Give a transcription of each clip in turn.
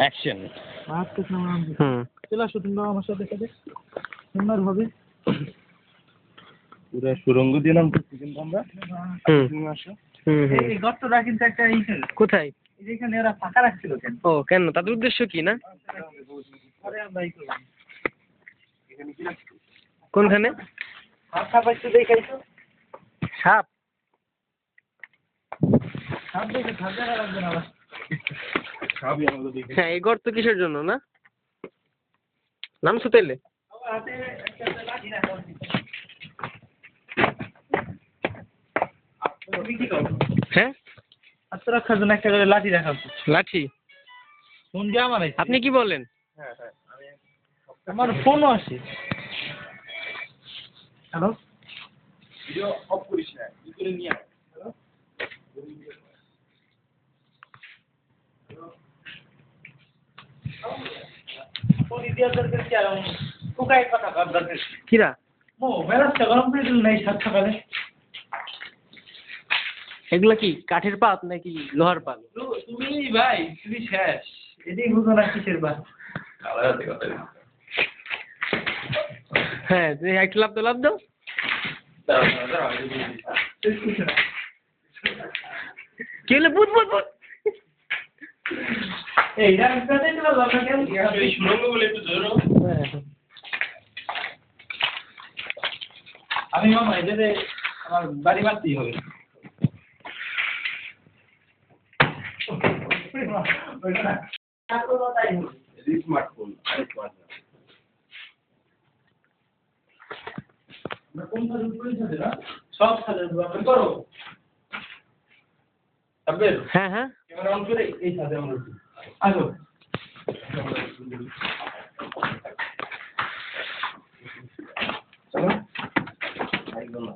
Action. চলে আসো তোমরা আমার সাথে সাথে সুন্দরভাবে পুরো সুরঙ্গ দিয়ে নামতেছি কিন্তু আমরা। তুমি আসো। এই গর্তটা কিন্তু একটা কোথায়? এখানে ওরা ফাঁকা রাখছিল কেন? ও কেন, তাদের উদ্দেশ্য কি না? আরে আমরা কোনখানে? সাপ পাইছো দেখাইছো? সাপ? সাপ দেখে ধাঁধা লাগবে না আবার। সবই আমাদের দিকে। হ্যাঁ, এই গর্ত কিসের জন্য না নামছো তাইলে? আমার হাতে একটা লাঠি রাখা আছে। তুমি কি করো? হ্যাঁ, আত্মরক্ষার জন্য একটা করে লাঠি রাখা আছে। লাঠি? ফোন দিয়ে আমার আপনি কি বলেন? হ্যাঁ হ্যাঁ আমার ফোনও আছে। হ্যালো, ভিডিও অফ করিস না, ই করে নিয়ে আয়। ফোন দিয়ে দরকার কি আর কোকাই কথা কর দরকার। কিরা? ও মেরাজটা গরম করে দিল নাই সাত সকালে। এগুলা কি কাঠের পাত নাকি লোহার পাত? তুমি ভাই তুমি শেষ এটাই বুঝো না কিসের বা। আলাদা কথা। হ্যাঁ, তুমি একটা লাভ দাও, লাভ দাও। কি হলো? বুঝ বুঝ বুঝ। এই রাস্তাতে তো লাগা কেন? এই সুরঙ্গ বলে একটু ধরো। আমি মামা এটাতে আমার বাড়ি মারতেই হবে। স্মার্টফোন আরে স্মার্ট না। আমরা কোন সাথে পরিচয় না সব সাথে ব্যবহার করো। আব্বের হ্যাঁ হ্যাঁ, ক্যামেরা অন করে এই সাথে আমরা আসো। চলো একদম না।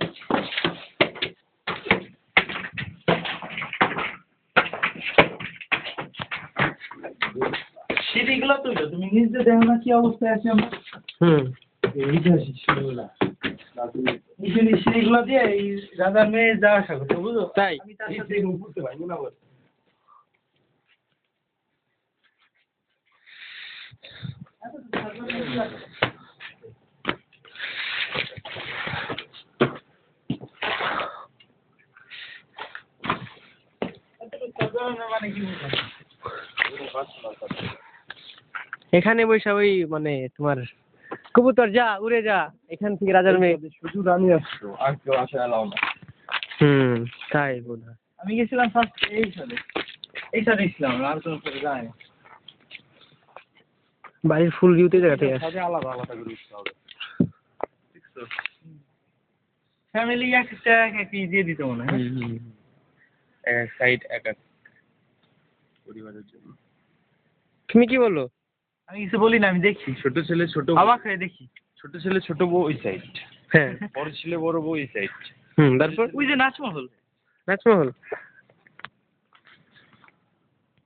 সিঁড়িগুলো তুলো, তুমি নিজে দেখো না কি অবস্থায় আছে আমরা। এইটা সিঁড়িগুলা সিঁড়িগুলো দিয়ে এই রাজার মেয়ে যাওয়া আসা করছে বুঝো। তাই? আমি তার সাথে বুঝতে পারি না বল। মানে কি বুঝলাম? এখানে বৈশা ওই মানে তোমার কবুতর যা উড়ে যা, এখান থেকে রাজার মেয়ে। শুধু রানী আসছো, আর কেউ আসে এলাও না। তাই বোধ হয়। আমি গেছিলাম ফার্স্ট এই সাথে ছিলাম, আর কোনো সাথে যাই না। বাড়ির ফুল ভিউতে জায়গা থেকে আসে। সাথে আলাদা আলাদা করে উঠতে হবে। ফ্যামিলি একটা একই দিয়ে দিত মনে হয়। এক সাইড এক এক পরিবারের জন্য। তুমি কি বলো? আমি কিছু বলি না, আমি দেখি ছোট ছেলে ছোট অবাক হয়ে দেখি। ছোট ছেলে ছোট বউ ওই সাইড, হ্যাঁ, বড় ছেলে বড় বউ এই সাইড। তারপর ওই যে নাচমহল। নাচমহল।